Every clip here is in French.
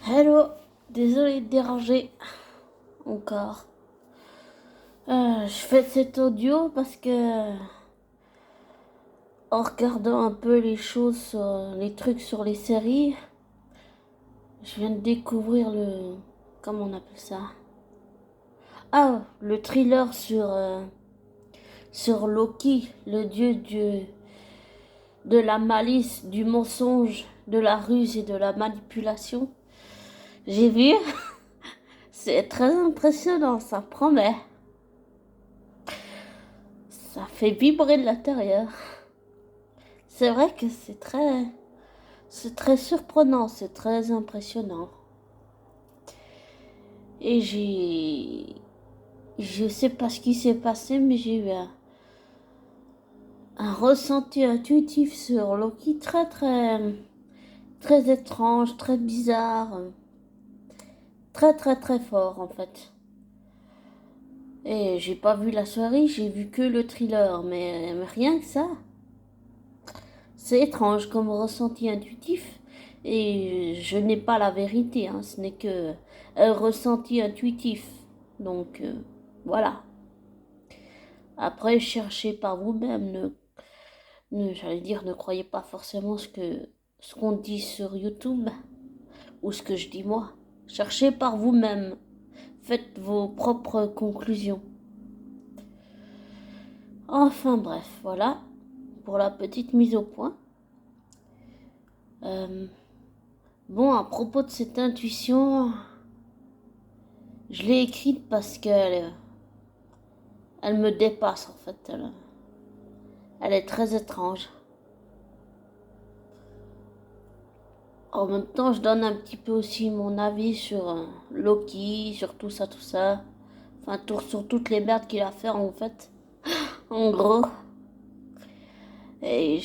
Hello, désolé de déranger encore. Je fais cet audio parce que en regardant un peu les choses, les trucs sur les séries, je viens de découvrir comment on appelle ça? Ah, le thriller sur Loki, le dieu de la malice, du mensonge, de la ruse et de la manipulation. J'ai vu, c'est très impressionnant, ça promet. Ça fait vibrer de l'intérieur. C'est vrai que c'est très surprenant, c'est très impressionnant. Et je sais pas ce qui s'est passé, mais j'ai eu un ressenti intuitif sur Loki très étrange, très bizarre, très fort en fait. Et j'ai pas vu la série, j'ai vu que le thriller, mais rien que ça. C'est étrange comme ressenti intuitif. Et je n'ai pas la vérité, hein, ce n'est que un ressenti intuitif. Donc voilà. Après, cherchez par vous-même. J'allais dire, ne croyez pas forcément ce qu'on dit sur YouTube ou ce que je dis moi. Cherchez par vous-même. Faites vos propres conclusions. Enfin bref, voilà pour la petite mise au point. Euh, bon, à propos de cette intuition, je l'ai écrite parce elle me dépasse en fait. Elle est très étrange. En même temps, je donne un petit peu aussi mon avis sur Loki, sur tout ça, tout ça. Enfin, sur toutes les merdes qu'il a fait en fait. En gros. Et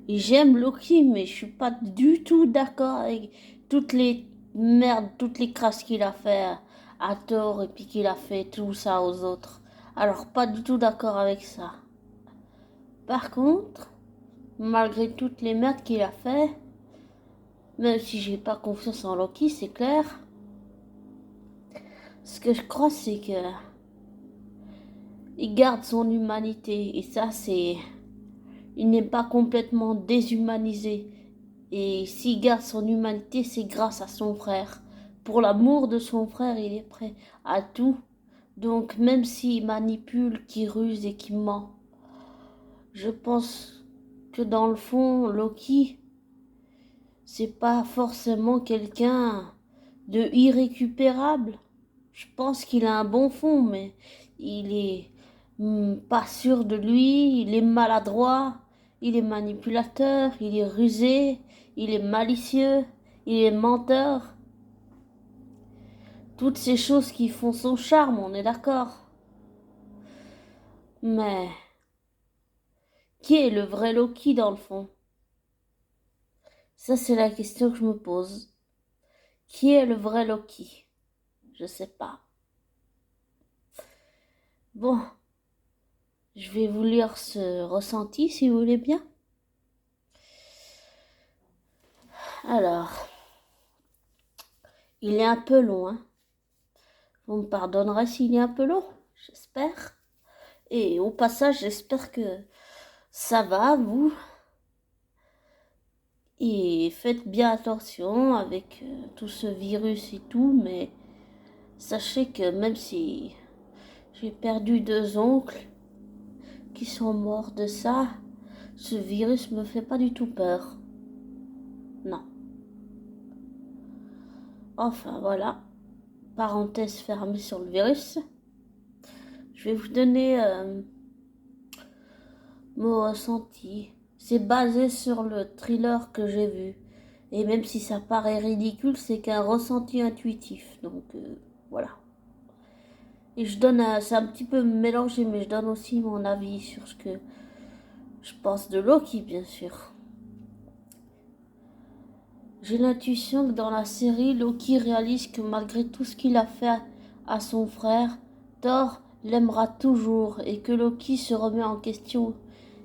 j'aime Loki, mais je suis pas du tout d'accord avec toutes les merdes, toutes les crasses qu'il a fait à Thor et puis qu'il a fait tout ça aux autres. Alors, pas du tout d'accord avec ça. Par contre, malgré toutes les merdes qu'il a fait, même si j'ai pas confiance en Loki, c'est clair. Ce que je crois, c'est que il garde son humanité et ça, c'est, il n'est pas complètement déshumanisé. Et s'il garde son humanité, c'est grâce à son frère. Pour l'amour de son frère, il est prêt à tout. Donc même s'il manipule, qu'il ruse et qu'il ment, je pense que dans le fond, Loki, c'est pas forcément quelqu'un de irrécupérable. Je pense qu'il a un bon fond, mais il est pas sûr de lui, il est maladroit, il est manipulateur, il est rusé, il est malicieux, il est menteur. Toutes ces choses qui font son charme, on est d'accord. Mais qui est le vrai Loki dans le fond? Ça, c'est la question que je me pose. Qui est le vrai Loki? Je sais pas. Bon, je vais vous lire ce ressenti si vous voulez bien. Alors, il est un peu long, hein. Vous me pardonnerez s'il est un peu long, j'espère. Et au passage, j'espère que ça va, vous. Et faites bien attention avec tout ce virus et tout, mais sachez que même si j'ai perdu 2 oncles qui sont morts de ça, ce virus me fait pas du tout peur. Non. Enfin, voilà. Parenthèse fermée sur le virus. Je vais vous donner mon ressenti. C'est basé sur le thriller que j'ai vu. Et même si ça paraît ridicule, c'est qu'un ressenti intuitif. Donc voilà. Et c'est un petit peu mélangé, mais je donne aussi mon avis sur ce que je pense de Loki, bien sûr. J'ai l'intuition que dans la série, Loki réalise que malgré tout ce qu'il a fait à son frère, Thor l'aimera toujours et que Loki se remet en question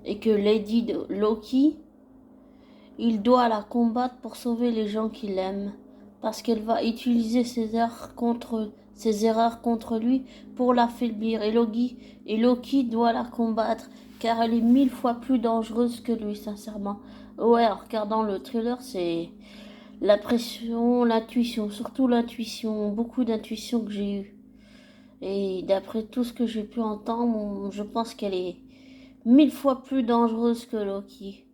et que Lady Loki, il doit la combattre pour sauver les gens qu'il aime. parce qu'elle va utiliser ses erreurs contre lui pour l'affaiblir. Et Loki doit la combattre, car elle est 1000 fois plus dangereuse que lui, sincèrement. Ouais, en regardant le trailer, c'est la pression, l'intuition, surtout l'intuition, beaucoup d'intuition que j'ai eue. Et d'après tout ce que j'ai pu entendre, je pense qu'elle est 1000 fois plus dangereuse que Loki.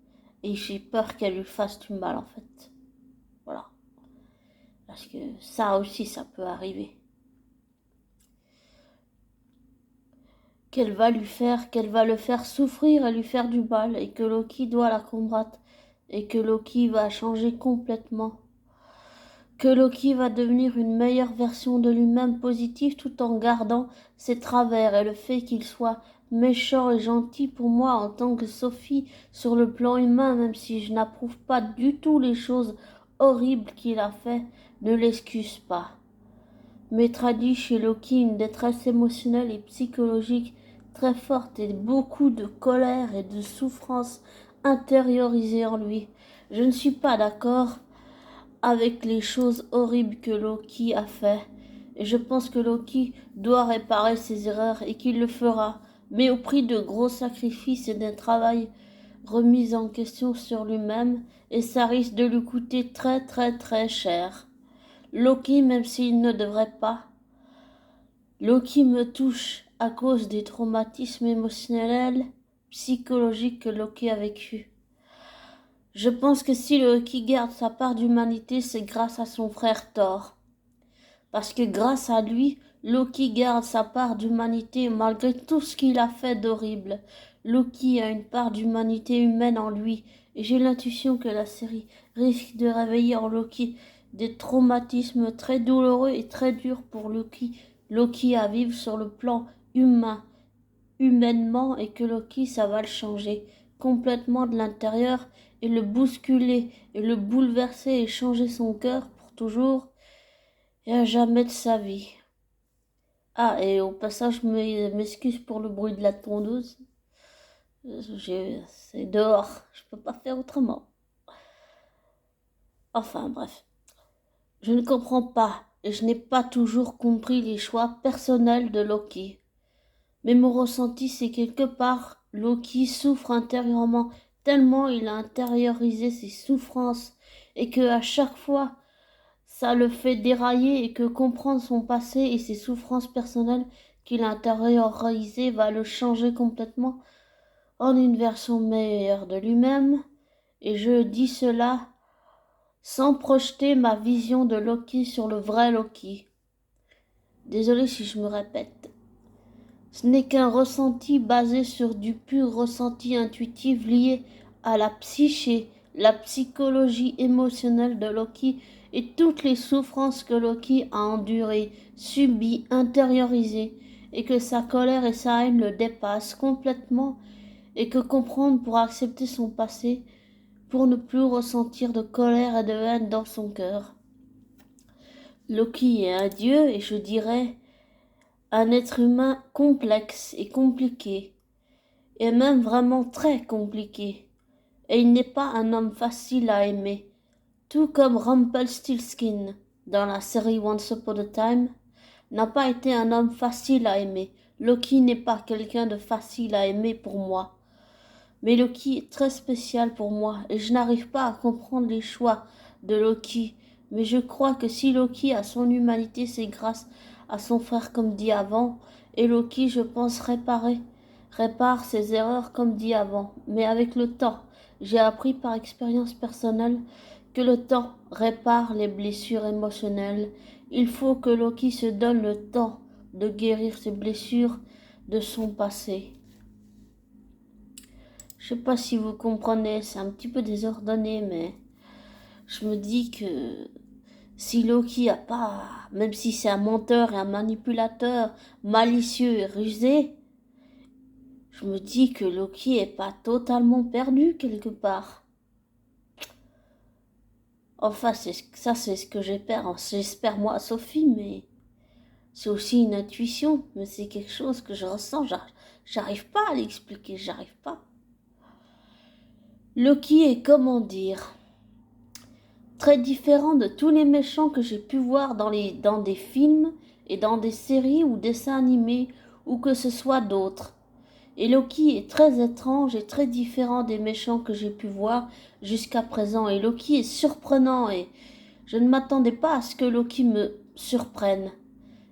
Et j'ai peur qu'elle lui fasse du mal, en fait. Voilà. Parce que ça aussi, ça peut arriver. Qu'elle va le faire souffrir et lui faire du mal. Et que Loki doit la combattre. Et que Loki va changer complètement. Que Loki va devenir une meilleure version de lui-même positive tout en gardant ses travers et le fait qu'il soit méchant et gentil pour moi en tant que Sophie sur le plan humain, même si je n'approuve pas du tout les choses horribles qu'il a fait, ne l'excuse pas. Mais traduit chez Loki une détresse émotionnelle et psychologique très forte et beaucoup de colère et de souffrance intériorisée en lui. Je ne suis pas d'accord avec les choses horribles que Loki a fait. Et je pense que Loki doit réparer ses erreurs et qu'il le fera, mais au prix de gros sacrifices et d'un travail remis en question sur lui-même, et ça risque de lui coûter très très très cher. Loki, même s'il ne devrait pas, Loki me touche à cause des traumatismes émotionnels, psychologiques que Loki a vécu. Je pense que si Loki garde sa part d'humanité, c'est grâce à son frère Thor. Parce que grâce à lui, Loki garde sa part d'humanité malgré tout ce qu'il a fait d'horrible. Loki a une part d'humanité humaine en lui, et j'ai l'intuition que la série risque de réveiller en Loki des traumatismes très douloureux et très durs pour Loki à vivre sur le plan humainement, et que Loki, ça va le changer complètement de l'intérieur et le bousculer et le bouleverser et changer son cœur pour toujours et à jamais de sa vie. Ah, et au passage, je m'excuse pour le bruit de la tondeuse. C'est dehors, je peux pas faire autrement. Enfin bref, je ne comprends pas et je n'ai pas toujours compris les choix personnels de Loki. Mais mon ressenti, c'est quelque part, Loki souffre intérieurement, tellement il a intériorisé ses souffrances, et que à chaque fois, ça le fait dérailler, et que comprendre son passé et ses souffrances personnelles qu'il a intériorisées va le changer complètement en une version meilleure de lui-même. Et je dis cela sans projeter ma vision de Loki sur le vrai Loki. Désolé si je me répète. Ce n'est qu'un ressenti basé sur du pur ressenti intuitif lié à la psyché, la psychologie émotionnelle de Loki et toutes les souffrances que Loki a endurées, subies, intériorisées, et que sa colère et sa haine le dépassent complètement, et que comprendre pour accepter son passé, pour ne plus ressentir de colère et de haine dans son cœur. Loki est un dieu, et je dirais un être humain complexe et compliqué, et même vraiment très compliqué, et il n'est pas un homme facile à aimer, tout comme Rumpelstiltskin dans la série Once Upon a Time n'a pas été un homme facile à aimer. Loki n'est pas quelqu'un de facile à aimer pour moi, mais Loki est très spécial pour moi, et je n'arrive pas à comprendre les choix de Loki, mais je crois que si Loki a son humanité, c'est grâce à son frère comme dit avant, et Loki, je pense, répare ses erreurs comme dit avant. Mais avec le temps, j'ai appris par expérience personnelle que le temps répare les blessures émotionnelles. Il faut que Loki se donne le temps de guérir ses blessures de son passé. Je sais pas si vous comprenez, c'est un petit peu désordonné, mais je me dis que si Loki a pas, même si c'est un menteur et un manipulateur malicieux et rusé, je me dis que Loki est pas totalement perdu quelque part. Enfin, c'est ce que j'espère moi, Sophie, mais c'est aussi une intuition, mais c'est quelque chose que je ressens, j'arrive pas à l'expliquer, j'arrive pas. Loki est, comment dire, très différent de tous les méchants que j'ai pu voir dans des films et dans des séries ou dessins animés ou que ce soit d'autres. Et Loki est très étrange et très différent des méchants que j'ai pu voir jusqu'à présent. Et Loki est surprenant et je ne m'attendais pas à ce que Loki me surprenne.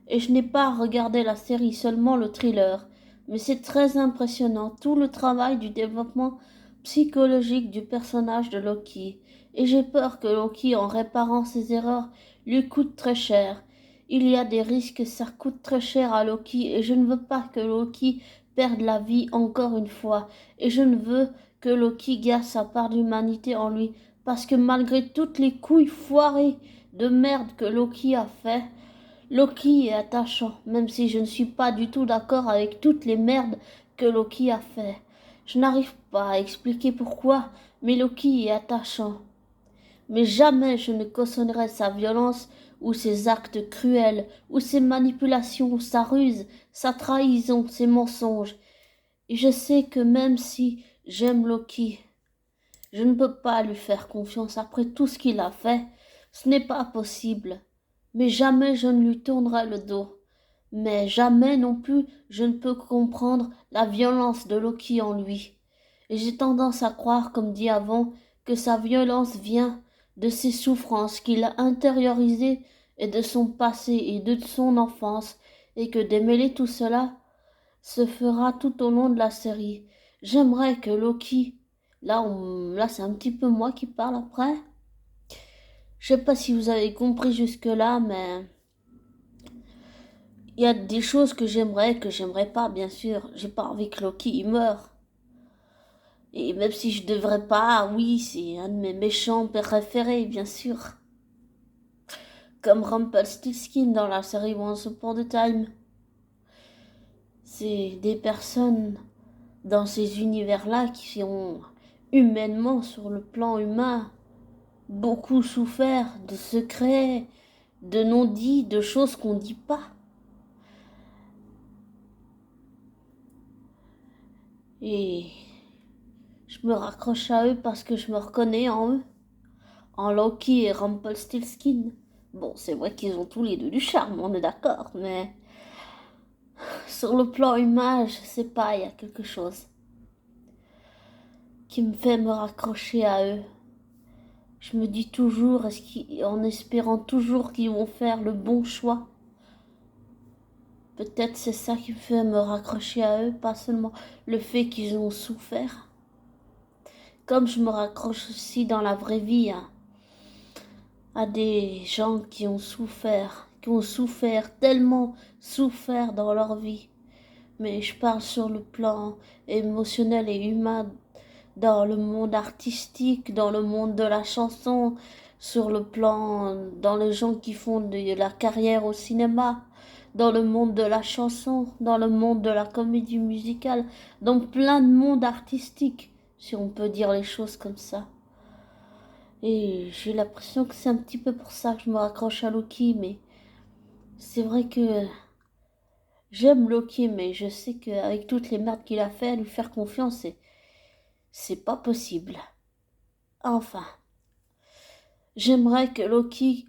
Et je n'ai pas regardé la série, seulement le thriller. Mais c'est très impressionnant, tout le travail du développement psychologique du personnage de Loki. Et j'ai peur que Loki, en réparant ses erreurs, lui coûte très cher. Il y a des risques que ça coûte très cher à Loki et je ne veux pas que Loki perde la vie encore une fois. Et je ne veux que Loki garde sa part d'humanité en lui. Parce que malgré toutes les couilles foirées de merde que Loki a fait, Loki est attachant, même si je ne suis pas du tout d'accord avec toutes les merdes que Loki a fait. Je n'arrive pas à expliquer pourquoi, mais Loki est attachant. Mais jamais je ne cautionnerai sa violence ou ses actes cruels, ou ses manipulations, sa ruse, sa trahison, ses mensonges. Et je sais que même si j'aime Loki, je ne peux pas lui faire confiance après tout ce qu'il a fait. Ce n'est pas possible. Mais jamais je ne lui tournerai le dos. Mais jamais non plus je ne peux comprendre la violence de Loki en lui. Et j'ai tendance à croire, comme dit avant, que sa violence vient de ses souffrances qu'il a intériorisées et de son passé et de son enfance, et que démêler tout cela se fera tout au long de la série. J'aimerais que Loki, là c'est un petit peu moi qui parle après. Je sais pas si vous avez compris jusque-là, mais il y a des choses que j'aimerais pas, bien sûr. J'ai pas envie que Loki il meure. Et même si je devrais pas, oui, c'est un de mes méchants préférés, bien sûr. Comme Rumpelstiltskin dans la série Once Upon a Time. C'est des personnes dans ces univers-là qui ont humainement, sur le plan humain, beaucoup souffert de secrets, de non-dits, de choses qu'on dit pas. Et je me raccroche à eux parce que je me reconnais en eux, en Loki et Rumpelstiltskin. Bon, c'est vrai qu'ils ont tous les deux du charme, on est d'accord, mais sur le plan humain, je sais pas, il y a quelque chose qui me fait me raccrocher à eux. Je me dis toujours, en espérant toujours qu'ils vont faire le bon choix. Peut-être c'est ça qui me fait me raccrocher à eux, pas seulement le fait qu'ils ont souffert. Comme je me raccroche aussi dans la vraie vie à des gens qui ont souffert, tellement souffert dans leur vie. Mais je parle sur le plan émotionnel et humain, dans le monde artistique, dans le monde de la chanson, sur le plan, dans les gens qui font de la carrière au cinéma, dans le monde de la chanson, dans le monde de la comédie musicale, dans plein de mondes artistiques, si on peut dire les choses comme ça. Et j'ai l'impression que c'est un petit peu pour ça que je me raccroche à Loki, mais c'est vrai que j'aime Loki, mais je sais qu'avec toutes les merdes qu'il a fait, lui faire confiance, c'est pas possible. Enfin, j'aimerais que Loki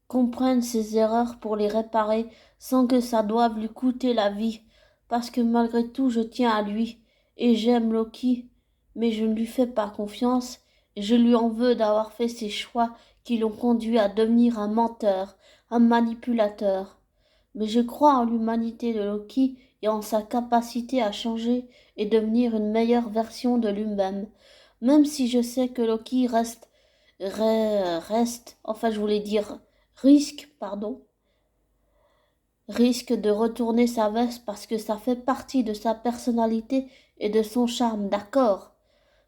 comprenne ses erreurs pour les réparer sans que ça doive lui coûter la vie, parce que malgré tout je tiens à lui et j'aime Loki, mais je ne lui fais pas confiance et je lui en veux d'avoir fait ces choix qui l'ont conduit à devenir un menteur, un manipulateur. Mais je crois en l'humanité de Loki et en sa capacité à changer et devenir une meilleure version de lui-même, même si je sais que Loki enfin je voulais dire risque de retourner sa veste parce que ça fait partie de sa personnalité et de son charme, d'accord.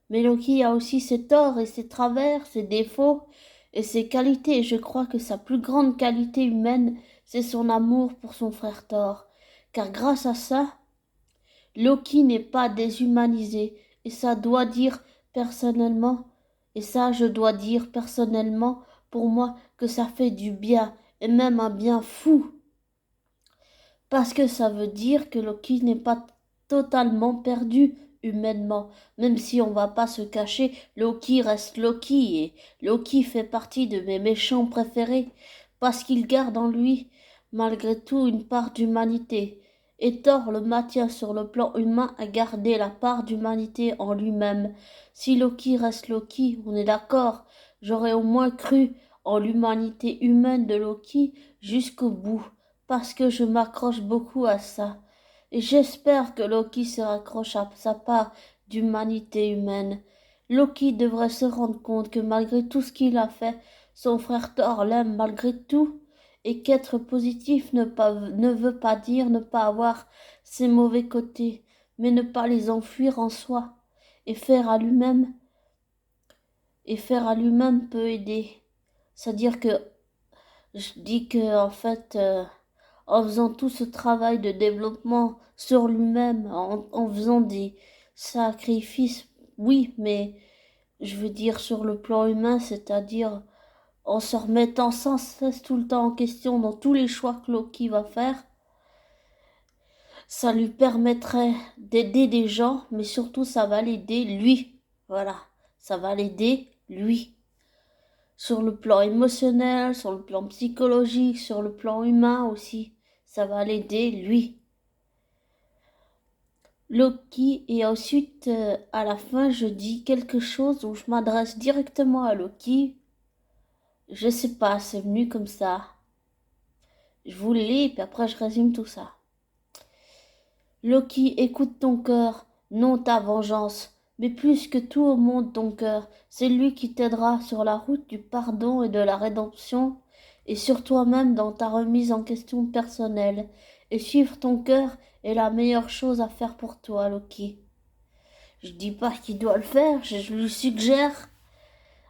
Mais Loki a aussi ses torts et ses travers, ses défauts et ses qualités. Et je crois que sa plus grande qualité humaine, c'est son amour pour son frère Thor. Car grâce à ça, Loki n'est pas déshumanisé. Et ça doit dire personnellement, et ça je dois dire personnellement pour moi que ça fait du bien, et même un bien fou. Parce que ça veut dire que Loki n'est pas totalement perdu humainement. Même si on va pas se cacher, Loki reste Loki et Loki fait partie de mes méchants préférés parce qu'il garde en lui, malgré tout, une part d'humanité. Et Thor le maintient sur le plan humain à garder la part d'humanité en lui-même. Si Loki reste Loki, on est d'accord, j'aurais au moins cru en l'humanité humaine de Loki jusqu'au bout, parce que je m'accroche beaucoup à ça. Et j'espère que Loki se raccroche à sa part d'humanité humaine. Loki devrait se rendre compte que malgré tout ce qu'il a fait, son frère Thor l'aime malgré tout, et qu'être positif ne veut pas dire ne pas avoir ses mauvais côtés, mais ne pas les enfuir en soi, et faire à lui-même, peut aider. C'est-à-dire que je dis que en fait, en faisant tout ce travail de développement sur lui-même, en faisant des sacrifices, oui, mais je veux dire sur le plan humain, c'est-à-dire en se remettant sans cesse tout le temps en question dans tous les choix que Loki va faire, ça lui permettrait d'aider des gens, mais surtout ça va l'aider lui. Voilà, ça va l'aider lui. Sur le plan émotionnel, sur le plan psychologique, sur le plan humain aussi. Ça va l'aider, lui. Loki, et ensuite, à la fin, je dis quelque chose où je m'adresse directement à Loki. Je sais pas, c'est venu comme ça. Je vous le lis, puis après je résume tout ça. Loki, écoute ton cœur, non ta vengeance, mais plus que tout au monde ton cœur. C'est lui qui t'aidera sur la route du pardon et de la rédemption, et sur toi-même dans ta remise en question personnelle. Et suivre ton cœur est la meilleure chose à faire pour toi, Loki. Je dis pas qu'il doit le faire, je lui suggère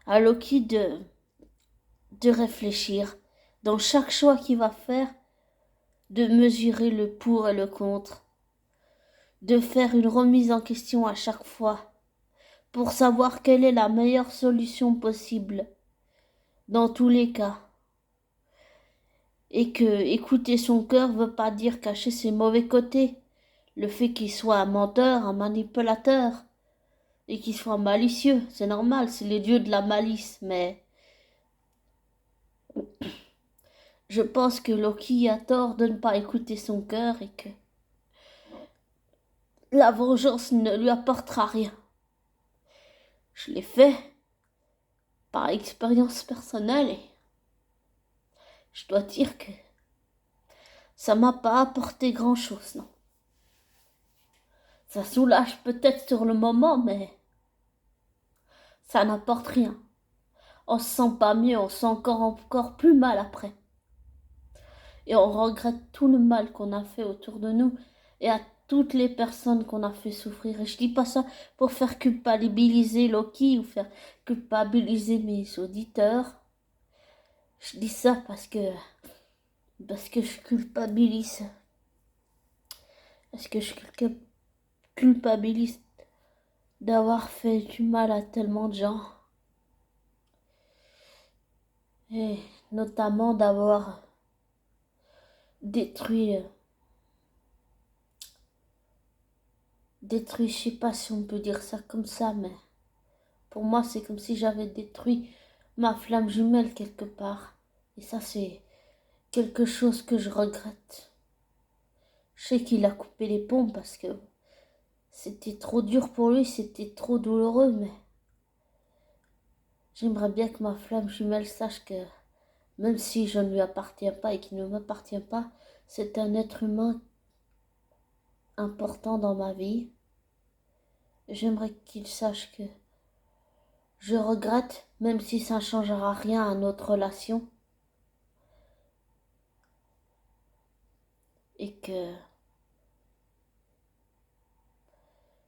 à Loki de réfléchir, dans chaque choix qu'il va faire, de mesurer le pour et le contre, de faire une remise en question à chaque fois, pour savoir quelle est la meilleure solution possible, dans tous les cas. Et que écouter son cœur veut pas dire cacher ses mauvais côtés, le fait qu'il soit un menteur, un manipulateur, et qu'il soit malicieux, c'est normal, c'est les dieux de la malice, mais je pense que Loki a tort de ne pas écouter son cœur et que la vengeance ne lui apportera rien. Je l'ai fait par expérience personnelle et je dois dire que ça m'a pas apporté grand-chose, non. Ça soulage peut-être sur le moment, mais ça n'apporte rien. On se sent pas mieux, on se sent encore plus mal après. Et on regrette tout le mal qu'on a fait autour de nous et à toutes les personnes qu'on a fait souffrir. Et je dis pas ça pour faire culpabiliser Loki ou faire culpabiliser mes auditeurs. Je dis ça parce que je culpabilise. Parce que je culpabilise d'avoir fait du mal à tellement de gens. Et notamment d'avoir détruit, je sais pas si on peut dire ça comme ça, mais pour moi c'est comme si j'avais détruit ma flamme jumelle quelque part. Et ça c'est quelque chose que je regrette. Je sais qu'il a coupé les ponts parce que c'était trop dur pour lui, c'était trop douloureux, mais j'aimerais bien que ma flamme jumelle sache que même si je ne lui appartiens pas et qu'il ne m'appartient pas, c'est un être humain important dans ma vie. J'aimerais qu'il sache que je regrette, même si ça ne changera rien à notre relation. Et que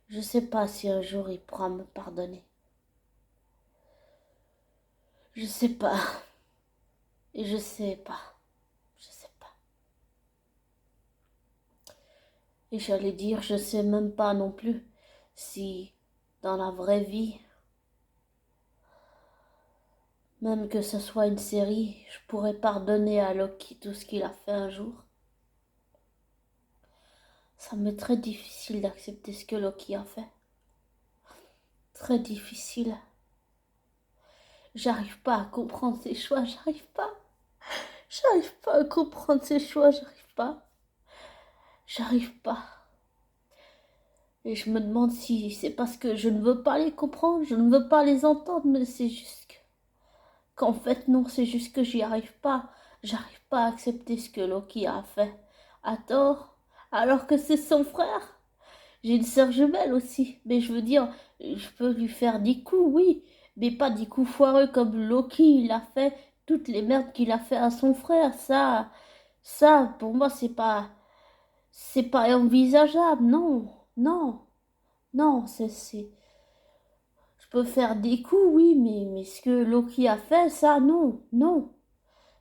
je sais pas si un jour il pourra me pardonner. Je sais pas. Et je sais pas. Je sais pas. Et j'allais dire, je sais même pas non plus si dans la vraie vie, même que ce soit une série, je pourrais pardonner à Loki tout ce qu'il a fait un jour. Ça m'est très difficile d'accepter ce que Loki a fait. très difficile. J'arrive pas à comprendre ses choix, j'arrive pas. J'arrive pas à comprendre ses choix, j'arrive pas. J'arrive pas. Et je me demande si c'est parce que je ne veux pas les comprendre, je ne veux pas les entendre, mais c'est juste qu'en fait non, c'est juste que j'y arrive pas. J'arrive pas à accepter ce que Loki a fait. À tort, alors que c'est son frère. J'ai une sœur jumelle aussi, mais je veux dire, je peux lui faire des coups, oui, mais pas des coups foireux comme Loki, il a fait toutes les merdes qu'il a fait à son frère. Ça, pour moi, c'est pas envisageable. Non, non, non, je peux faire des coups, oui, mais ce que Loki a fait, ça, non, non,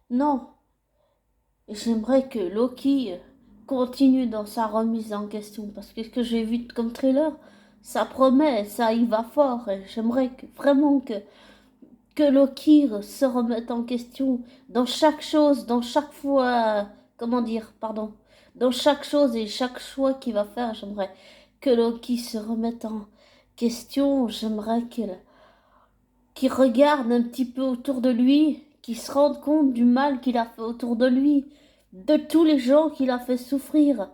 non. Et j'aimerais que Loki continue dans sa remise en question, parce que ce que j'ai vu comme trailer, ça promet, ça y va fort, et j'aimerais vraiment que Loki se remette en question dans chaque chose, dans chaque fois, comment dire, pardon, dans chaque chose et chaque choix qu'il va faire, j'aimerais que Loki se remette en question, j'aimerais qu'il regarde un petit peu autour de lui, qu'il se rende compte du mal qu'il a fait autour de lui, de tous les gens qu'il a fait souffrir.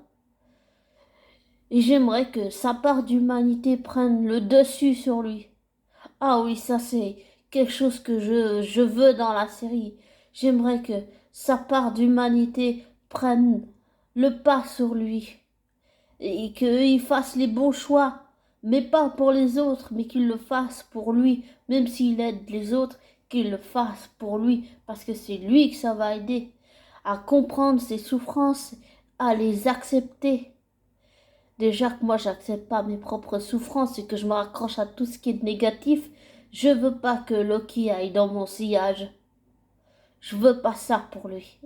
Et j'aimerais que sa part d'humanité prenne le dessus sur lui. Ah oui, ça c'est quelque chose que je veux dans la série. J'aimerais que sa part d'humanité prenne le pas sur lui. Et qu'il fasse les bons choix. Mais pas pour les autres, mais qu'il le fasse pour lui. Même s'il aide les autres, qu'il le fasse pour lui. Parce que c'est lui que ça va aider à comprendre ses souffrances, à les accepter. Déjà que moi j'accepte pas mes propres souffrances et que je me raccroche à tout ce qui est négatif, je veux pas que Loki aille dans mon sillage. Je veux pas ça pour lui.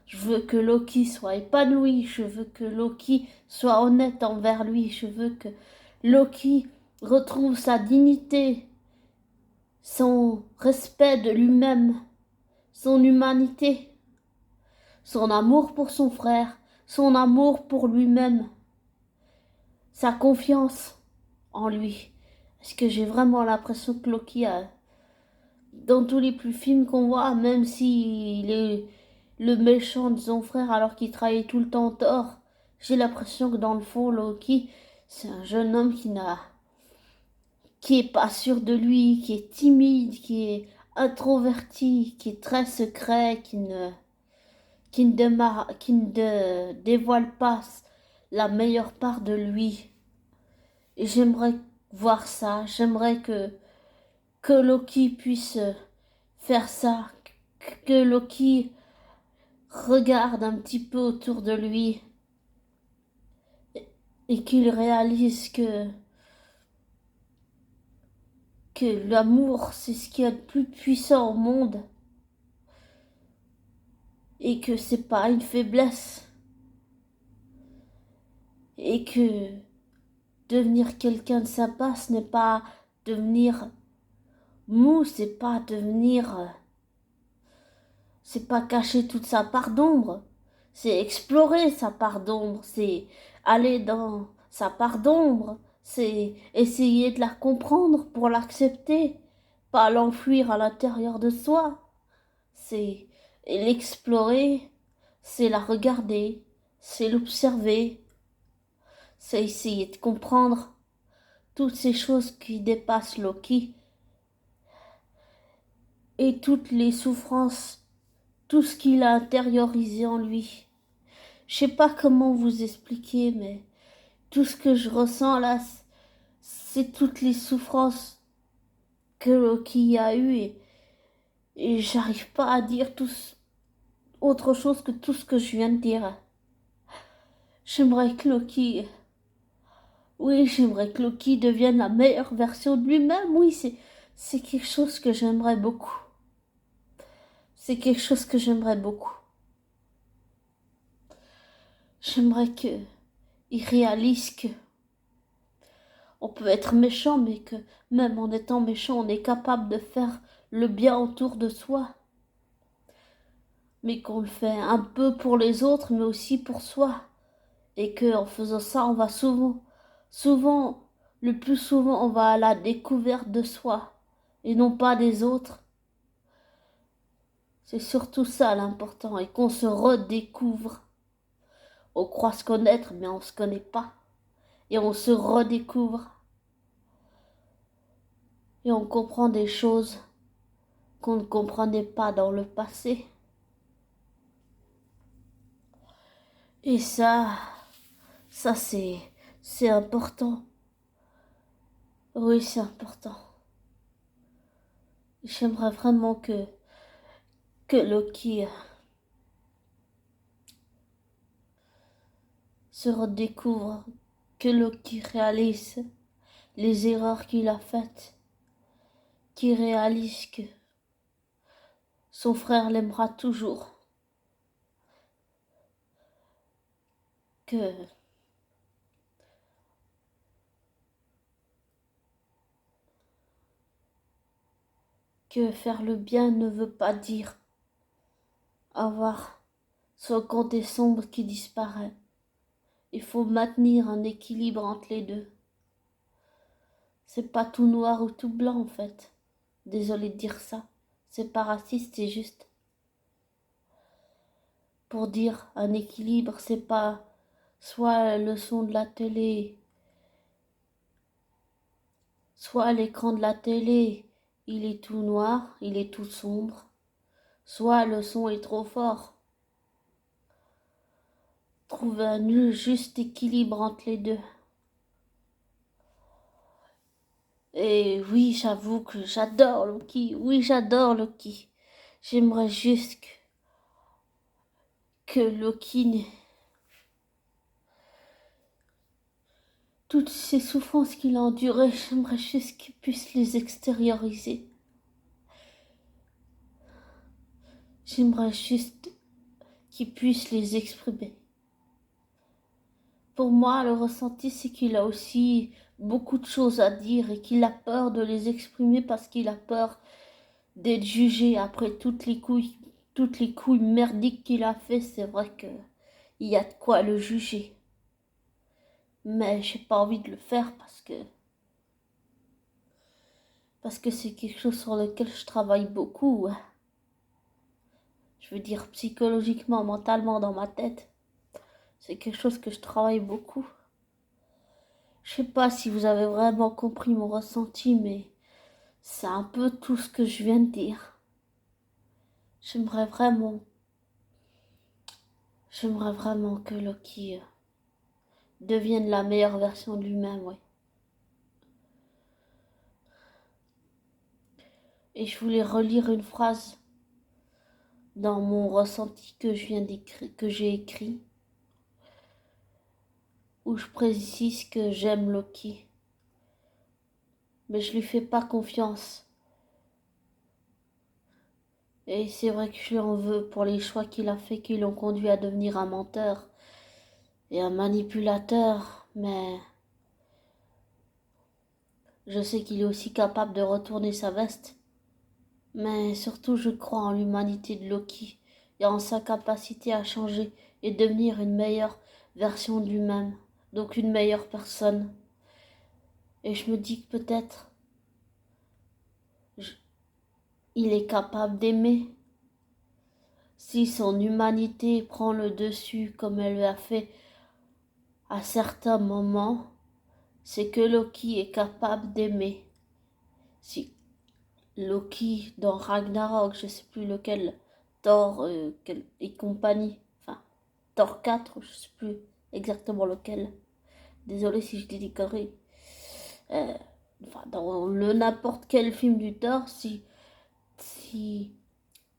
Je veux que Loki soit épanoui, je veux que Loki soit honnête envers lui, je veux que Loki retrouve sa dignité, son respect de lui-même, son humanité, son amour pour son frère, son amour pour lui-même, sa confiance en lui. Parce que j'ai vraiment l'impression que Loki a, dans tous les plus films qu'on voit, même s'il est le méchant de son frère alors qu'il trahit tout le temps tort, j'ai l'impression que dans le fond, Loki, c'est un jeune homme qui est pas sûr de lui, qui est timide, qui est introverti, qui est très secret, qui ne dévoile pas la meilleure part de lui. Et j'aimerais voir ça, j'aimerais que Loki puisse faire ça, que Loki regarde un petit peu autour de lui et qu'il réalise que l'amour, c'est ce qu'il y a de plus puissant au monde et que c'est pas une faiblesse et que devenir quelqu'un de sympa, ce n'est pas devenir mou, c'est pas cacher toute sa part d'ombre, c'est explorer sa part d'ombre, c'est aller dans sa part d'ombre, c'est essayer de la comprendre pour l'accepter, pas l'enfuir à l'intérieur de soi. C'est l'explorer, c'est la regarder, c'est l'observer, c'est essayer de comprendre toutes ces choses qui dépassent Loki et toutes les souffrances, tout ce qu'il a intériorisé en lui. Je sais pas comment vous expliquer, mais tout ce que je ressens là, c'est toutes les souffrances que Loki a eues et j'arrive pas à dire autre chose que tout ce que je viens de dire. J'aimerais que Loki, oui, j'aimerais que Loki devienne la meilleure version de lui-même. Oui, c'est quelque chose que j'aimerais beaucoup. C'est quelque chose que j'aimerais beaucoup. J'aimerais que il réalise que on peut être méchant, mais que même en étant méchant, on est capable de faire le bien autour de soi. Mais qu'on le fait un peu pour les autres, mais aussi pour soi. Et que en faisant ça, on va souvent le plus souvent on va à la découverte de soi et non pas des autres. C'est surtout ça l'important, et qu'on se redécouvre. On croit se connaître, mais on ne se connaît pas. Et on se redécouvre. Et on comprend des choses qu'on ne comprenait pas dans le passé. Et ça c'est important. Oui, c'est important. J'aimerais vraiment que Loki se redécouvre, que Loki réalise les erreurs qu'il a faites, qu'il réalise que son frère l'aimera toujours, que faire le bien ne veut pas dire avoir son côté sombre qui disparaît. Il faut maintenir un équilibre entre les deux. C'est pas tout noir ou tout blanc en fait. Désolée de dire ça. C'est pas raciste, c'est juste pour dire un équilibre, c'est pas soit le son de la télé, soit l'écran de la télé, il est tout noir, il est tout sombre, soit le son est trop fort. Trouver un juste équilibre entre les deux. Et oui, j'avoue que j'adore Loki. Oui, j'adore Loki. J'aimerais juste que Loki, toutes ces souffrances qu'il a endurées, j'aimerais juste qu'il puisse les extérioriser. J'aimerais juste qu'il puisse les exprimer. Pour moi, le ressenti, c'est qu'il a aussi beaucoup de choses à dire et qu'il a peur de les exprimer parce qu'il a peur d'être jugé après toutes les couilles merdiques qu'il a fait. C'est vrai que il y a de quoi le juger. Mais j'ai pas envie de le faire parce que c'est quelque chose sur lequel je travaille beaucoup. Je veux dire psychologiquement, mentalement, dans ma tête. C'est quelque chose que je travaille beaucoup. Je sais pas si vous avez vraiment compris mon ressenti, mais c'est un peu tout ce que je viens de dire. J'aimerais vraiment que Loki devienne la meilleure version de lui-même, ouais. Et je voulais relire une phrase dans mon ressenti que j'ai écrit, où je précise que j'aime Loki, mais je lui fais pas confiance. Et c'est vrai que je lui en veux pour les choix qu'il a fait qui l'ont conduit à devenir un menteur et un manipulateur, mais je sais qu'il est aussi capable de retourner sa veste. Mais surtout, je crois en l'humanité de Loki et en sa capacité à changer et devenir une meilleure version de lui-même, donc une meilleure personne. Et je me dis que peut-être il est capable d'aimer. Si son humanité prend le dessus comme elle l'a fait à certains moments, c'est que Loki est capable d'aimer. Si Loki dans Ragnarok, je sais plus lequel, Thor et compagnie, enfin Thor 4, je sais plus exactement lequel. Désolé si je dis des conneries. Enfin, dans le n'importe quel film du Thor, si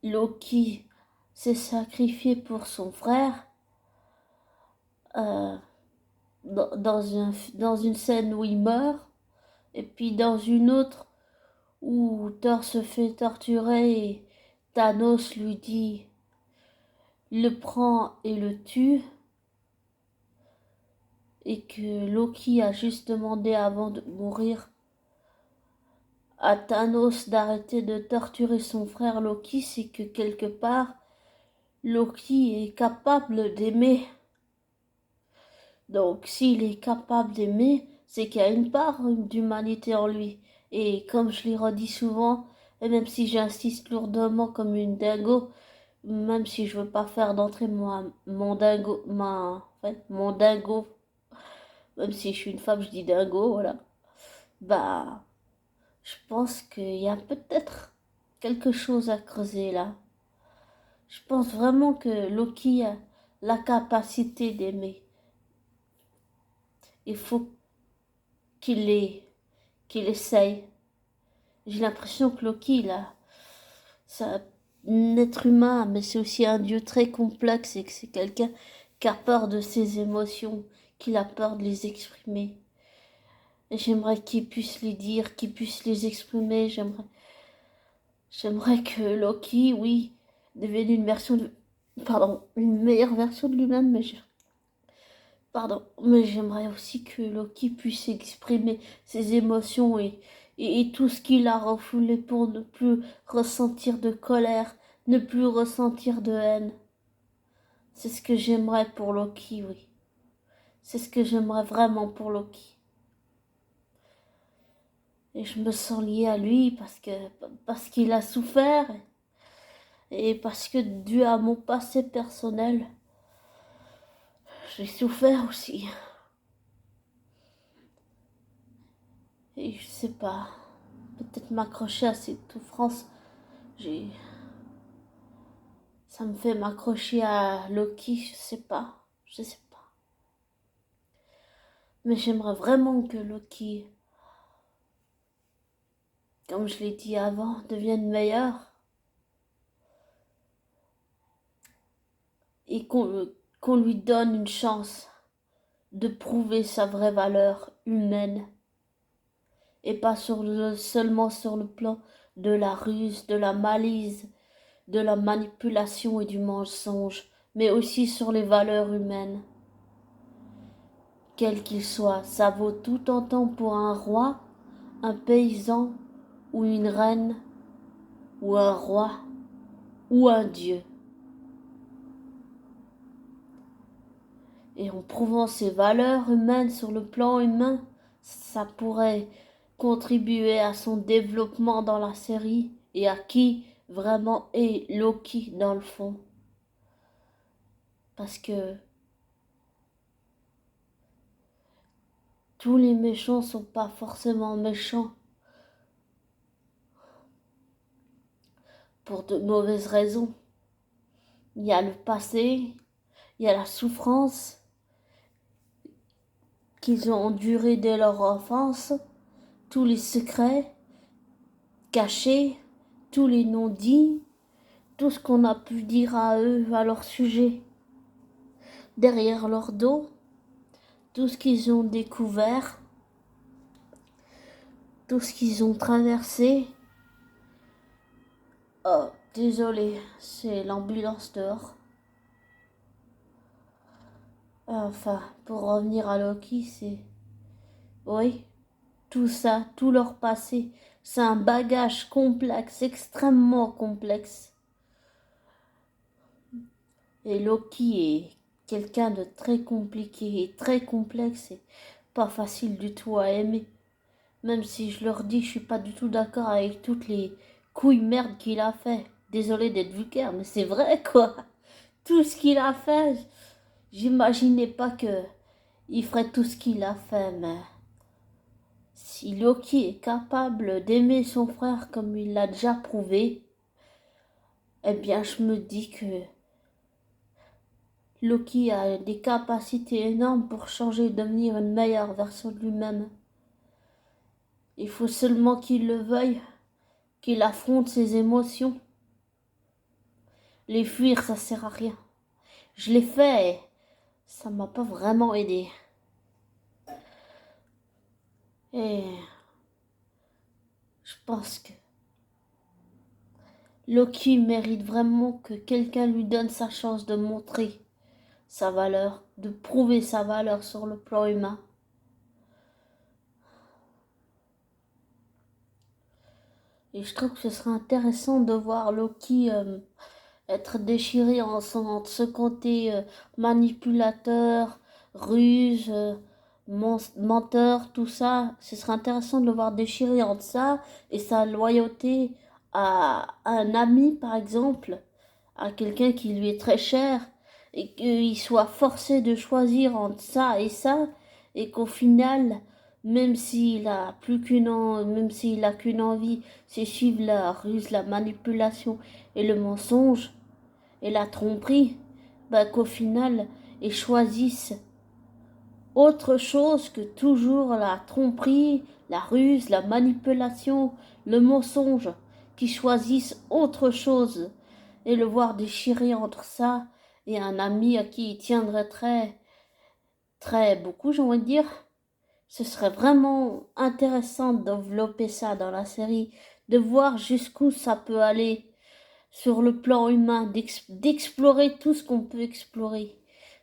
Loki s'est sacrifié pour son frère, euh, dans une scène où il meurt, et puis dans une autre où Thor se fait torturer et Thanos lui dit, le prend et le tue, et que Loki a juste demandé avant de mourir à Thanos d'arrêter de torturer son frère Loki, c'est que quelque part Loki est capable d'aimer. Donc s'il est capable d'aimer, c'est qu'il y a une part d'humanité en lui. Et comme je l'ai redit souvent, et même si j'insiste lourdement comme une dingo, même si je veux pas faire d'entrée mon dingo, même si je suis une femme, je dis dingo, voilà. Bah, je pense qu'il y a peut-être quelque chose à creuser là. Je pense vraiment que Loki a la capacité d'aimer. Il faut qu'il essaye. J'ai l'impression que Loki, là, c'est un être humain, mais c'est aussi un dieu très complexe et que c'est quelqu'un qui a peur de ses émotions, qui a peur de les exprimer. Et j'aimerais qu'il puisse les dire, qu'il puisse les exprimer. J'aimerais que Loki, oui, devienne une meilleure version de lui-même, mais j'aimerais aussi que Loki puisse exprimer ses émotions et tout ce qu'il a refoulé pour ne plus ressentir de colère, ne plus ressentir de haine. C'est ce que j'aimerais pour Loki, oui. C'est ce que j'aimerais vraiment pour Loki. Et je me sens liée à lui parce qu'il a souffert et parce que dû à mon passé personnel, j'ai souffert aussi. Et je sais pas, peut-être m'accrocher à cette souffrance. J'ai Ça me fait m'accrocher à Loki, je sais pas. Mais j'aimerais vraiment que Loki, comme je l'ai dit avant, devienne meilleur et qu'on lui donne une chance de prouver sa vraie valeur humaine et pas seulement sur le plan de la ruse, de la malice, de la manipulation et du mensonge, mais aussi sur les valeurs humaines. Quel qu'il soit, ça vaut tout autant pour un roi, un paysan ou une reine ou un roi ou un dieu. Et en prouvant ces valeurs humaines sur le plan humain, ça pourrait contribuer à son développement dans la série et à qui vraiment est Loki dans le fond. Parce que tous les méchants sont pas forcément méchants pour de mauvaises raisons. Il y a le passé, il y a la souffrance qu'ils ont endurée dès leur enfance, tous les secrets cachés, tous les non-dits, tout ce qu'on a pu dire à eux, à leur sujet, derrière leur dos, tout ce qu'ils ont découvert, tout ce qu'ils ont traversé. Oh, désolé, c'est l'ambulance dehors. Enfin, pour revenir à Loki, oui, tout ça, tout leur passé, c'est un bagage complexe, extrêmement complexe. Et Loki est quelqu'un de très compliqué et très complexe et pas facile du tout à aimer. Même si je leur dis, je suis pas du tout d'accord avec toutes les couilles merdes qu'il a fait. Désolé d'être vulgaire, mais c'est vrai quoi. Tout ce qu'il a fait, j'imaginais pas que il ferait tout ce qu'il a fait, mais si Loki est capable d'aimer son frère comme il l'a déjà prouvé, eh bien je me dis que Loki a des capacités énormes pour changer et devenir une meilleure version de lui-même. Il faut seulement qu'il le veuille, qu'il affronte ses émotions. Les fuir, ça sert à rien. Je l'ai fait et ça m'a pas vraiment aidé. Et je pense que Loki mérite vraiment que quelqu'un lui donne sa chance de montrer sa valeur, de prouver sa valeur sur le plan humain. Et je trouve que ce serait intéressant de voir Loki être déchiré en ce côté manipulateur, ruse, menteur, tout ça. Ce serait intéressant de le voir déchirer entre ça et sa loyauté à un ami, par exemple, à quelqu'un qui lui est très cher, et qu'il soit forcé de choisir entre ça, et qu'au final, même s'il a qu'une envie, c'est suivre la ruse, la manipulation et le mensonge et la tromperie, bah qu'au final, ils choisissent autre chose que toujours la tromperie, la ruse, la manipulation, le mensonge, qui choisissent autre chose, et le voir déchirer entre ça et un ami à qui il tiendrait très beaucoup, j'ai envie de dire. Ce serait vraiment intéressant de développer ça dans la série, de voir jusqu'où ça peut aller sur le plan humain, d'explorer tout ce qu'on peut explorer.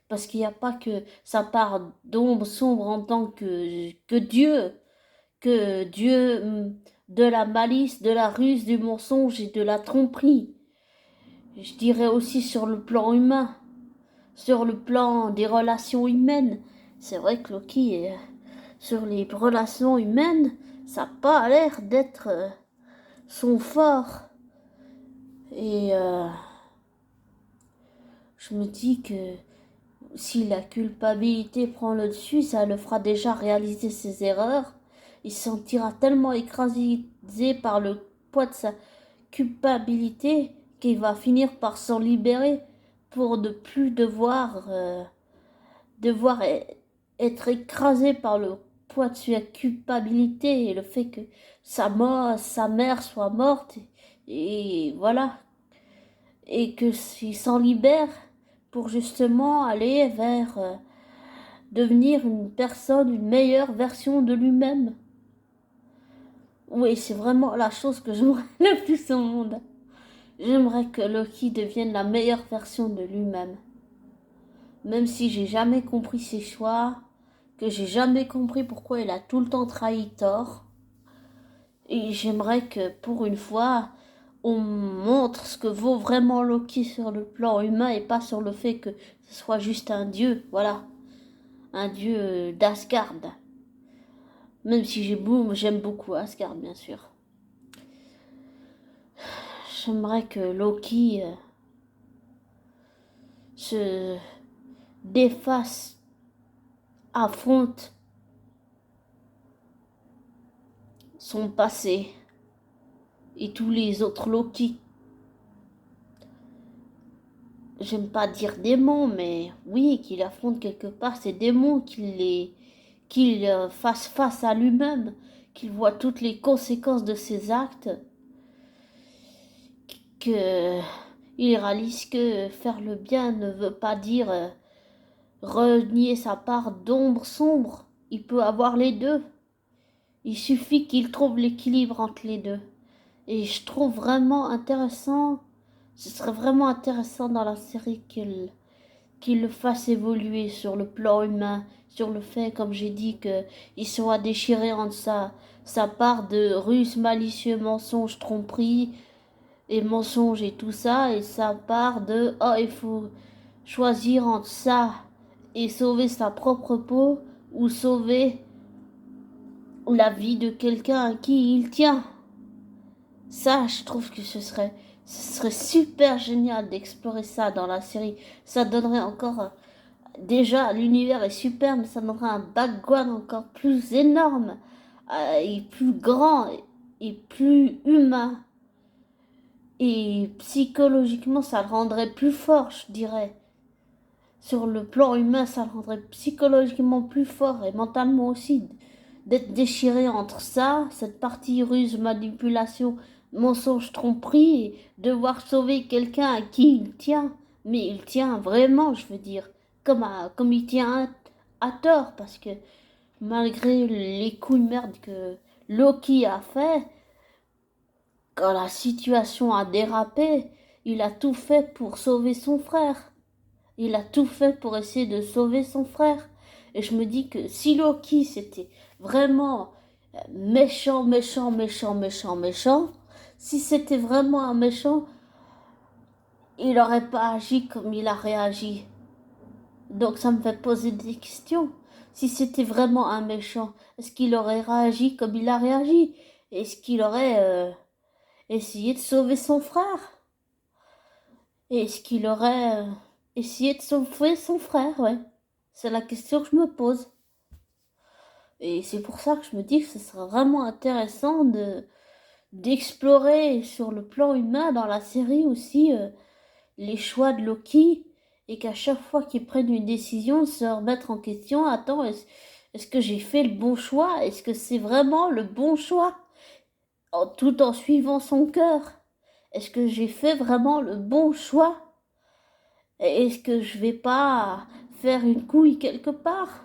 Parce qu'il n'y a pas que sa part d'ombre sombre en tant que Dieu de la malice, de la ruse, du mensonge et de la tromperie. Je dirais aussi sur le plan humain, sur le plan des relations humaines. C'est vrai que Loki, sur les relations humaines, ça n'a pas l'air d'être son fort. Et je me dis que si la culpabilité prend le dessus, ça le fera déjà réaliser ses erreurs. Il se sentira tellement écrasé par le poids de sa culpabilité qu'il va finir par s'en libérer pour ne plus devoir être écrasé par le poids de sa culpabilité et le fait que sa mère soit morte. Et voilà. Et que s'il s'en libère pour justement aller vers devenir une personne, une meilleure version de lui-même. Oui, c'est vraiment la chose que j'aimerais le plus au monde. J'aimerais que Loki devienne la meilleure version de lui-même. Même si j'ai jamais compris ses choix, que j'ai jamais compris pourquoi il a tout le temps trahi Thor. Et j'aimerais que pour une fois, on montre ce que vaut vraiment Loki sur le plan humain et pas sur le fait que ce soit juste un dieu, voilà. Un dieu d'Asgard. Même si j'aime beaucoup Asgard, bien sûr. J'aimerais que Loki se défasse, affronte son passé et tous les autres Loki. J'aime pas dire démons, mais oui, qu'il affronte quelque part ces démons, qu'il fasse face à lui-même, qu'il voit toutes les conséquences de ses actes, qu'il réalise que faire le bien ne veut pas dire renier sa part d'ombre sombre. Il peut avoir les deux. Il suffit qu'il trouve l'équilibre entre les deux. Et je trouve vraiment intéressant, ce serait vraiment intéressant dans la série qu'il le fasse évoluer sur le plan humain, sur le fait, comme j'ai dit, qu'il soit déchiré entre sa part de ruse, malicieux, mensonge, tromperie et mensonge et tout ça, et sa part de oh, il faut choisir entre ça et sauver sa propre peau ou sauver la vie de quelqu'un à qui il tient. Ça, je trouve que ce serait super génial d'explorer ça dans la série. Ça donnerait encore, déjà, l'univers est super, mais ça donnerait un background encore plus énorme, et plus grand, et plus humain. Et psychologiquement, ça le rendrait plus fort, je dirais. Sur le plan humain, ça le rendrait psychologiquement plus fort et mentalement aussi. D'être déchiré entre ça, cette partie ruse, manipulation, mensonge, tromperie, et devoir sauver quelqu'un à qui il tient. Mais il tient vraiment, je veux dire, comme il tient à tort, parce que malgré les coups de merde que Loki a fait, quand la situation a dérapé, il a tout fait pour sauver son frère. Il a tout fait pour essayer de sauver son frère. Et je me dis que si Loki c'était vraiment méchant, si c'était vraiment un méchant, il n'aurait pas agi comme il a réagi. Donc ça me fait poser des questions. si c'était vraiment un méchant, est-ce qu'il aurait réagi comme il a réagi? Est-ce qu'il aurait essayé de sauver son frère? Est-ce qu'il aurait essayé de sauver son frère? Ouais, c'est la question que je me pose. Et c'est pour ça que je me dis que ce serait vraiment intéressant d'explorer sur le plan humain dans la série aussi les choix de Loki et qu'à chaque fois qu'il prenne une décision, se remettre en question, attends, est-ce que j'ai fait le bon choix? Est-ce que c'est vraiment le bon choix? Tout en suivant son cœur. Est-ce que j'ai fait vraiment le bon choix? Est-ce que je vais pas faire une couille quelque part?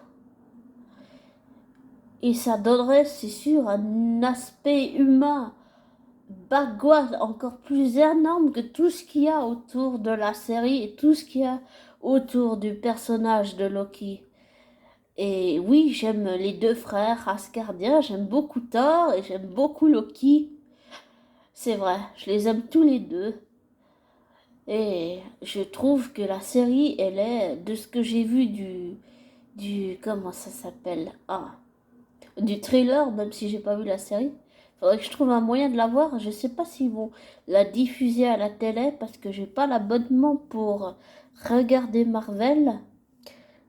Et ça donnerait, c'est sûr, un aspect humain bagoise encore plus énorme que tout ce qu'il y a autour de la série et tout ce qu'il y a autour du personnage de Loki. Et oui, j'aime les deux frères asgardiens, j'aime beaucoup Thor et j'aime beaucoup Loki. C'est vrai, je les aime tous les deux. Et je trouve que la série, elle est, de ce que j'ai vu comment ça s'appelle? Ah, du trailer, même si j'ai pas vu la série. Faudrait que je trouve un moyen de la voir. Je sais pas s'ils vont la diffuser à la télé parce que j'ai pas l'abonnement pour regarder Marvel.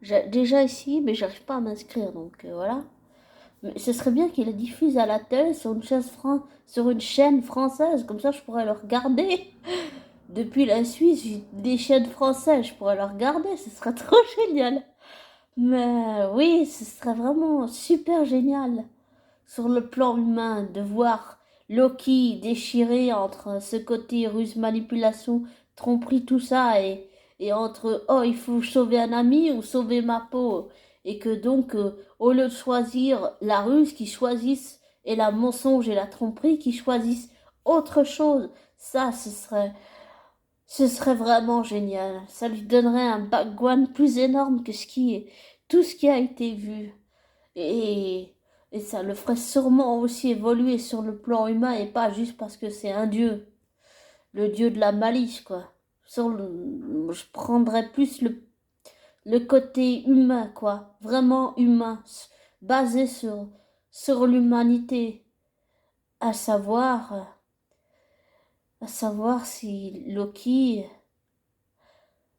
J'ai déjà essayé, mais j'arrive pas à m'inscrire, donc voilà. Mais ce serait bien qu'ils la diffusent à la télé sur une chaîne française, comme ça je pourrais le regarder. Depuis la Suisse, j'ai des chaînes françaises, je pourrais le regarder, ce serait trop génial. Mais oui, ce serait vraiment super génial sur le plan humain de voir Loki déchiré entre ce côté ruse, manipulation, tromperie, tout ça, et entre oh, il faut sauver un ami ou sauver ma peau. Et que donc, au lieu de choisir la ruse, qu'ils choisissent, et la mensonge et la tromperie, qu'ils choisissent autre chose. Ça, ce serait vraiment génial. Ça lui donnerait un background plus énorme que tout ce qui a été vu. Et, et ça le ferait sûrement aussi évoluer sur le plan humain et pas juste parce que c'est un dieu. Le dieu de la malice, quoi. Je prendrais plus le côté humain, quoi. Vraiment humain. Basé sur l'humanité. À savoir, à savoir si Loki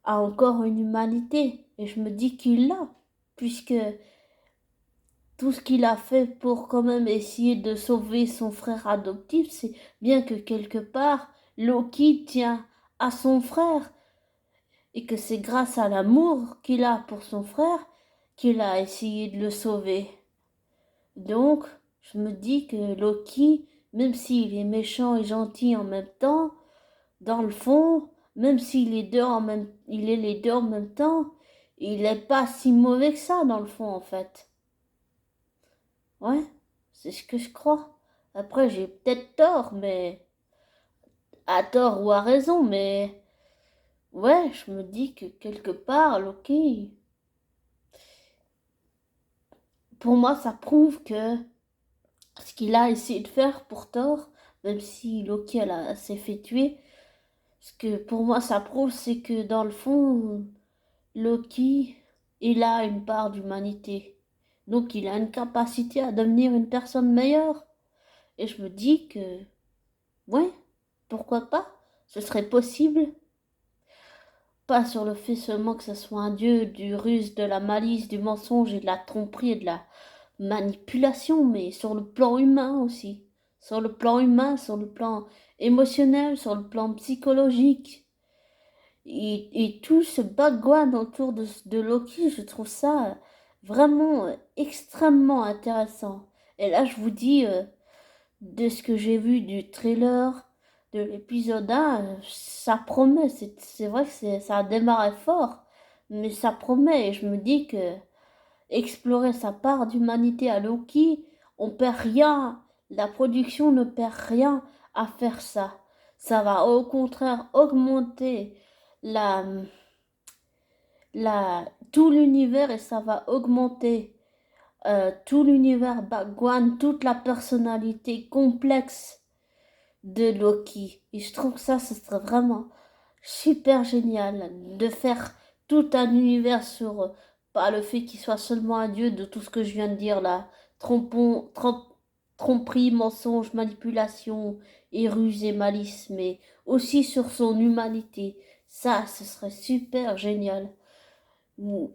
a encore une humanité. Et je me dis qu'il l'a, puisque tout ce qu'il a fait pour quand même essayer de sauver son frère adoptif, c'est bien que quelque part, Loki tient à son frère et que c'est grâce à l'amour qu'il a pour son frère qu'il a essayé de le sauver. Donc, je me dis que Loki, même s'il est méchant et gentil en même temps, dans le fond, même s'il est il est les deux en même temps, il n'est pas si mauvais que ça dans le fond en fait. Ouais, c'est ce que je crois. Après, j'ai peut-être tort, mais à tort ou à raison, mais ouais, je me dis que quelque part, Loki, pour moi, ça prouve que ce qu'il a essayé de faire pour Thor, même si Loki s'est fait tuer, ce que pour moi ça prouve, c'est que dans le fond, Loki, il a une part d'humanité. Donc il a une capacité à devenir une personne meilleure. Et je me dis que, ouais, pourquoi pas? Ce serait possible. Pas sur le fait seulement que ce soit un dieu du ruse, de la malice, du mensonge et de la tromperie et de la manipulation, mais sur le plan humain aussi. Sur le plan humain, sur le plan émotionnel, sur le plan psychologique. Et tout ce background autour de Loki, je trouve ça vraiment extrêmement intéressant. Et là, je vous dis, de ce que j'ai vu du trailer de l'épisode 1, ça promet. C'est vrai que ça a démarré fort, mais ça promet. Et je me dis que explorer sa part d'humanité à Loki, on perd rien. La production ne perd rien à faire ça. Ça va au contraire augmenter la, tout l'univers et ça va augmenter tout l'univers background, toute la personnalité complexe de Loki. Et je trouve que ça, ce serait vraiment super génial de faire tout un univers sur Pas le fait qu'il soit seulement un dieu de tout ce que je viens de dire là. Tromperie, mensonge, manipulation et ruse et malice, mais aussi sur son humanité. Ça, ce serait super génial.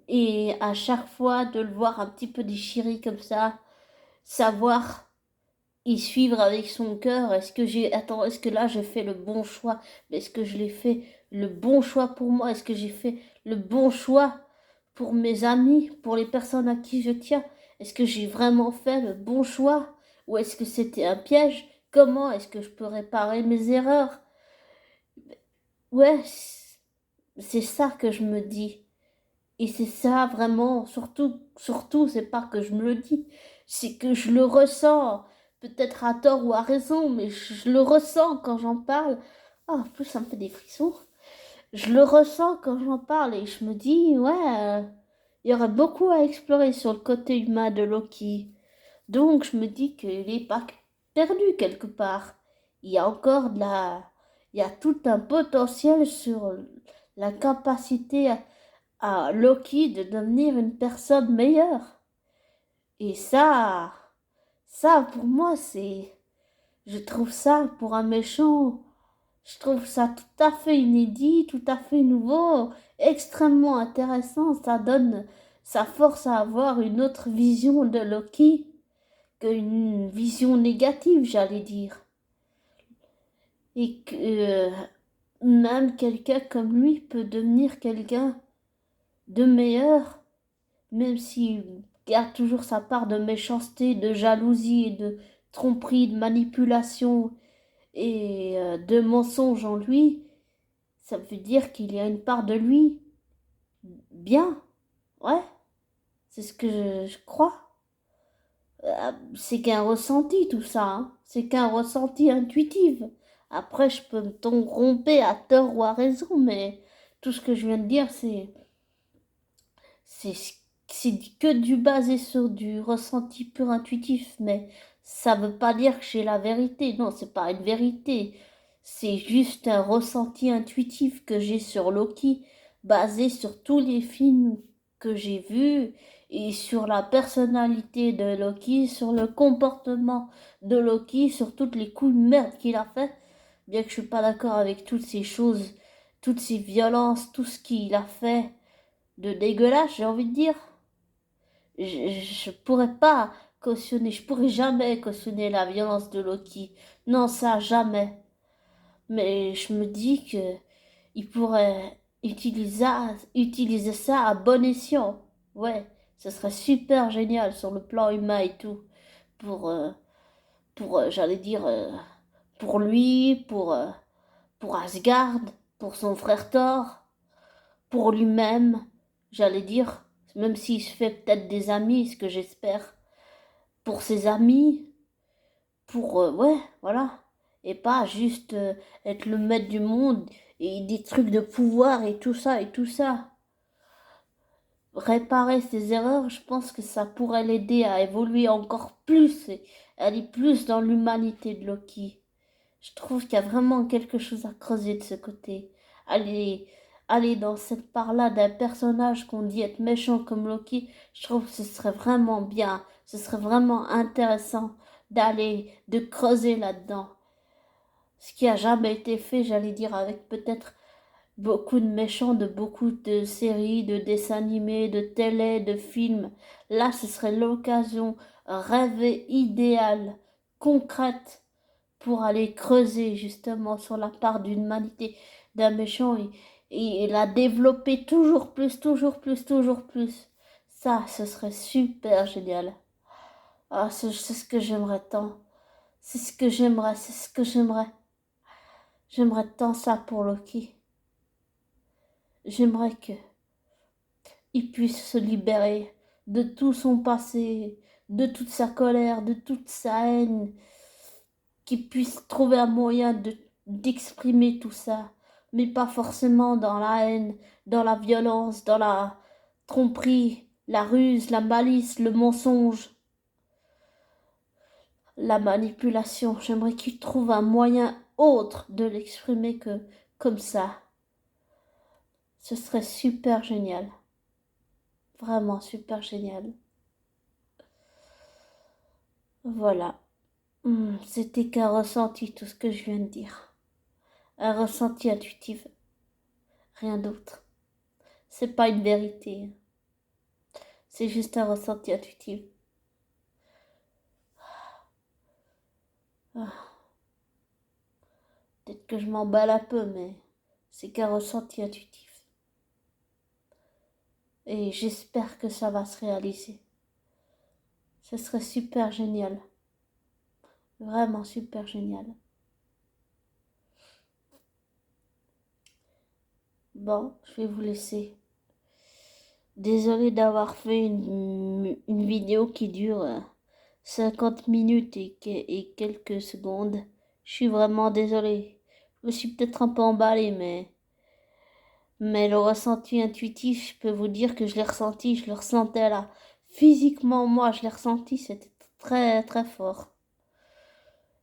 Et à chaque fois de le voir un petit peu déchiré comme ça, savoir y suivre avec son cœur. Est-ce que là j'ai fait le bon choix? Est-ce que je l'ai fait le bon choix pour moi? Est-ce que j'ai fait le bon choix pour mes amis, pour les personnes à qui je tiens? Est-ce que j'ai vraiment fait le bon choix? Ou est-ce que c'était un piège? Comment est-ce que je peux réparer mes erreurs? Ouais, c'est ça que je me dis. Et c'est ça vraiment, surtout, c'est pas que je me le dis, c'est que je le ressens, peut-être à tort ou à raison, mais je le ressens quand j'en parle. Ah, en plus, ça me fait des frissons. Je le ressens quand j'en parle et je me dis, ouais, il y aurait beaucoup à explorer sur le côté humain de Loki. Donc, je me dis qu'il n'est pas perdu quelque part. Il y a encore il y a tout un potentiel sur la capacité à Loki de devenir une personne meilleure. Et ça pour moi, je trouve ça pour un méchant, je trouve ça tout à fait inédit, tout à fait nouveau, extrêmement intéressant. Ça force à avoir une autre vision de Loki qu'une vision négative, j'allais dire. Et que même quelqu'un comme lui peut devenir quelqu'un de meilleur même s'il garde toujours sa part de méchanceté, de jalousie, de tromperie, de manipulation et de mensonge en lui, ça veut dire qu'il y a une part de lui bien. Ouais, c'est ce que je crois. C'est qu'un ressenti tout ça, hein. C'est qu'un ressenti intuitif. Après, je peux me tromper à tort ou à raison, mais tout ce que je viens de dire, c'est c'est que du basé sur du ressenti pur intuitif, mais ça veut pas dire que j'ai la vérité. Non, c'est pas une vérité. C'est juste un ressenti intuitif que j'ai sur Loki, basé sur tous les films que j'ai vus et sur la personnalité de Loki, sur le comportement de Loki, sur toutes les coups de merde qu'il a fait. Bien que je suis pas d'accord avec toutes ces choses, toutes ces violences, tout ce qu'il a fait de dégueulasse, j'ai envie de dire. Je pourrais pas cautionner, je pourrais jamais cautionner la violence de Loki. Non, ça, jamais. Mais je me dis que il pourrait utiliser ça à bon escient. Ouais, ce serait super génial sur le plan humain et tout. Pour, euh, j'allais dire, pour lui, pour Asgard, pour son frère Thor, pour lui-même, j'allais dire, même s'il se fait peut-être des amis, ce que j'espère, pour ses amis, pour, ouais, voilà, et pas juste être le maître du monde et des trucs de pouvoir et tout ça et tout ça. Réparer ses erreurs, je pense que ça pourrait l'aider à évoluer encore plus et aller plus dans l'humanité de Loki. Je trouve qu'il y a vraiment quelque chose à creuser de ce côté. Aller, aller dans cette part-là d'un personnage qu'on dit être méchant comme Loki, je trouve que ce serait vraiment bien, ce serait vraiment intéressant de creuser là-dedans. Ce qui a jamais été fait, j'allais dire, avec peut-être beaucoup de méchants de beaucoup de séries, de dessins animés, de télé, de films. Là, ce serait l'occasion rêvée, idéale, concrète pour aller creuser justement sur la part d'une humanité d'un méchant et la développer toujours plus, toujours plus, toujours plus. Ça, ce serait super génial. Ah, c'est ce que j'aimerais tant. C'est ce que j'aimerais, c'est ce que j'aimerais. J'aimerais tant ça pour Loki. J'aimerais que il puisse se libérer de tout son passé, de toute sa colère, de toute sa haine, qu'il puisse trouver un moyen d'exprimer tout ça, mais pas forcément dans la haine, dans la violence, dans la tromperie, la ruse, la malice, le mensonge, la manipulation. J'aimerais qu'il trouve un moyen autre de l'exprimer que comme ça. Ce serait super génial. Vraiment super génial. Voilà. C'était qu'un ressenti, tout ce que je viens de dire. Un ressenti intuitif, rien d'autre. C'est pas une vérité, c'est juste un ressenti intuitif. Ah, peut-être que je m'emballe un peu, mais c'est qu'un ressenti intuitif. Et j'espère que ça va se réaliser. Ce serait super génial. Vraiment super génial. Bon, je vais vous laisser. Désolée d'avoir fait une vidéo qui dure 50 minutes et quelques secondes. Je suis vraiment désolée. Je me suis peut-être un peu emballée, mais le ressenti intuitif, je peux vous dire que je l'ai ressenti, je le ressentais là. Physiquement, moi, je l'ai ressenti, c'était très très fort.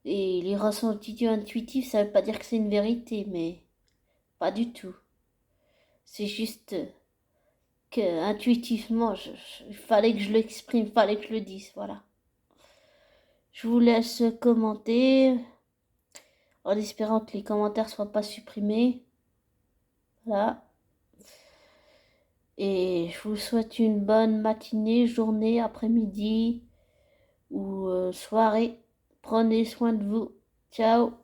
Et les ressentis intuitifs, ça veut pas dire que c'est une vérité, mais pas du tout. C'est juste que intuitivement, il fallait que je l'exprime, il fallait que je le dise, voilà. Je vous laisse commenter, en espérant que les commentaires ne soient pas supprimés. Voilà. Et je vous souhaite une bonne matinée, journée, après-midi ou soirée. Prenez soin de vous. Ciao.